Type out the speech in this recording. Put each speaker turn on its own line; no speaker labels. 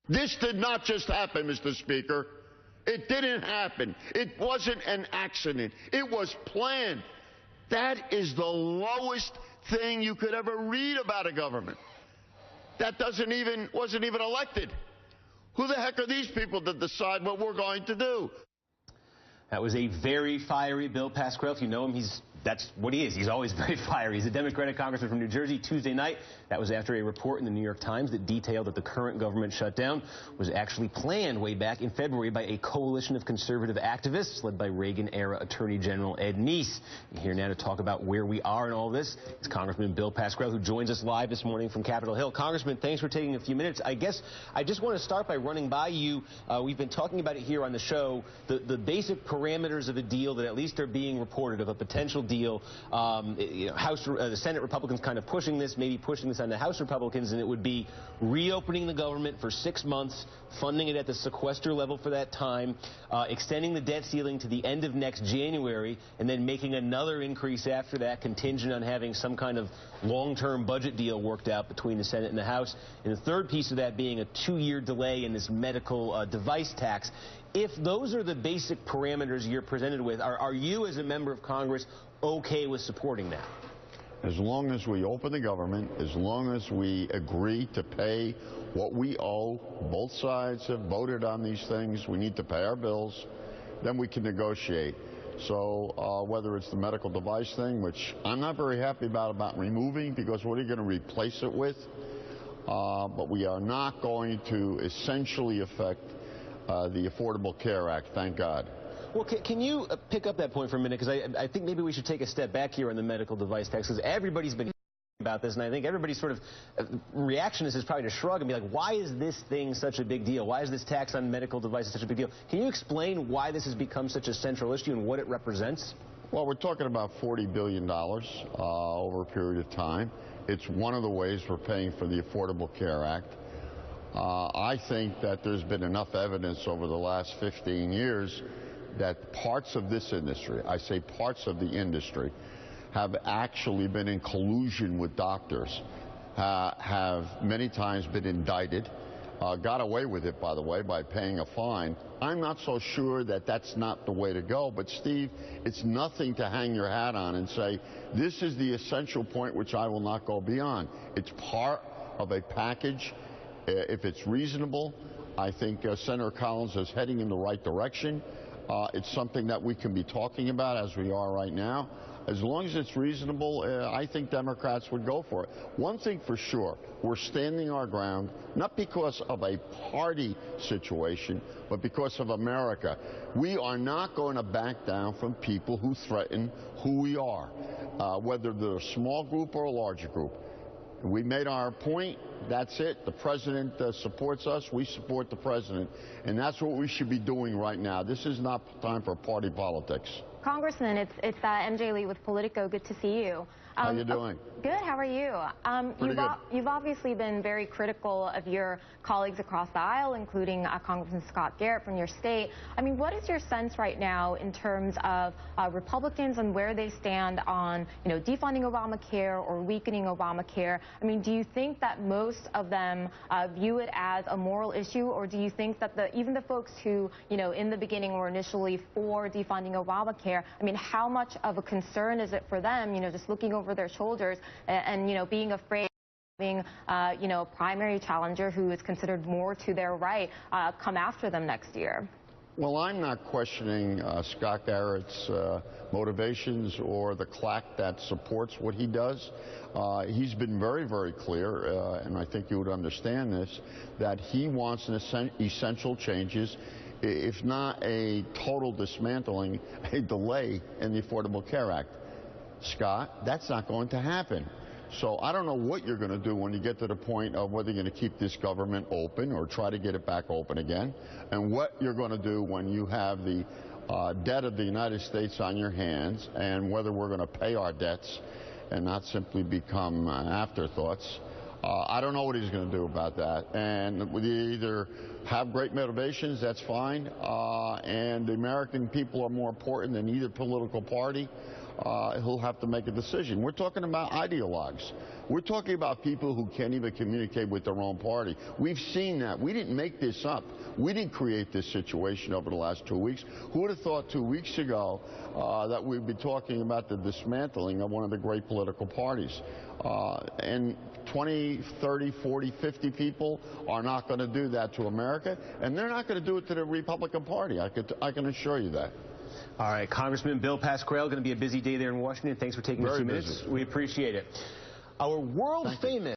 This did not just happen, Mr. Speaker. It didn't happen. It wasn't an accident. It was planned. That is the lowest thing you could ever read about a government. That wasn't even elected. Who the heck are these people to decide what we're going to do?
That was a very fiery Bill Pascrell. If you know him, that's what he is. He's always very fiery. He's a Democratic congressman from New Jersey. Tuesday night, that was after a report in the New York Times that detailed that the current government shutdown was actually planned way back in February by a coalition of conservative activists led by Reagan-era Attorney General Ed Meese. And here now to talk about where we are in all this is Congressman Bill Pascrell, who joins us live this morning from Capitol Hill. Congressman, thanks for taking a few minutes. I guess I just want to start by running by you. We've been talking about it here on the show, the basic parameters of a deal that at least are being reported of a potential deal. The Senate Republicans kind of pushing this, maybe pushing this on the House Republicans, and it would be reopening the government for 6 months, funding it at the sequester level for that time, extending the debt ceiling to the end of next January, and then making another increase after that, contingent on having some kind of long-term budget deal worked out between the Senate and the House. And the third piece of that being a 2-year delay in this medical device tax. If those are the basic parameters you're presented with, are you as a member of Congress okay with supporting that?
As long as we open the government, as long as we agree to pay what we owe, both sides have voted on these things, we need to pay our bills, then we can negotiate. So whether it's the medical device thing, which I'm not very happy about removing, because what are you going to replace it with? But we are not going to essentially affect the Affordable Care Act, thank God.
Well, can you pick up that point for a minute? Because I think maybe we should take a step back here on the medical device tax, because everybody's been about this, and I think everybody's sort of reaction is probably to shrug and be like, why is this thing such a big deal? Why is this tax on medical devices such a big deal? Can you explain why this has become such a central issue and what it represents?
Well, we're talking about $40 billion over a period of time. It's one of the ways we're paying for the Affordable Care Act. I think that there's been enough evidence over the last 15 years that parts of this industry, I say parts of the industry, have actually been in collusion with doctors, have many times been indicted, got away with it, by the way, by paying a fine. I'm not so sure that that's not the way to go, but Steve, it's nothing to hang your hat on and say, this is the essential point which I will not go beyond. It's part of a package. If it's reasonable, I think Senator Collins is heading in the right direction. It's something that we can be talking about as we are right now. As long as it's reasonable, I think Democrats would go for it. One thing for sure, we're standing our ground, not because of a party situation, but because of America. We are not going to back down from people who threaten who we are, whether they're a small group or a larger group. We made our point. That's it. The president supports us. We support the president. And that's what we should be doing right now. This is not time for party politics.
Congressman, it's MJ Lee with Politico. Good to see you.
How you doing?
Good. How are you? You've obviously been very critical of your colleagues across the aisle, including Congressman Scott Garrett from your state. I mean, what is your sense right now in terms of Republicans and where they stand on, defunding Obamacare or weakening Obamacare? I mean, do you think that most of them view it as a moral issue, or do you think that even the folks who, in the beginning were initially for defunding Obamacare, I mean, how much of a concern is it for them, just looking over their shoulders and being afraid of having, a primary challenger who is considered more to their right come after them next year?
Well, I'm not questioning Scott Garrett's motivations or the claque that supports what he does. He's been very, very clear, and I think you would understand this, that he wants essential changes, if not a total dismantling, a delay in the Affordable Care Act. Scott, that's not going to happen. So I don't know what you're going to do when you get to the point of whether you're going to keep this government open or try to get it back open again, and what you're going to do when you have the debt of the United States on your hands, and whether we're going to pay our debts and not simply become afterthoughts. I don't know what he's going to do about that. And we either have great motivations, that's fine, and the American people are more important than either political party, he'll have to make a decision. We're talking about ideologues. We're talking about people who can't even communicate with their own party. We've seen that. We didn't make this up. We didn't create this situation over the last 2 weeks. Who would have thought 2 weeks ago that we'd be talking about the dismantling of one of the great political parties? And 20, 30, 40, 50 people are not going to do that to America, and they're not going to do it to the Republican Party. I can assure you that.
All right, Congressman Bill Pascrell, going to be a busy day there in Washington. Thanks for taking a few minutes. We appreciate it. Our world-famous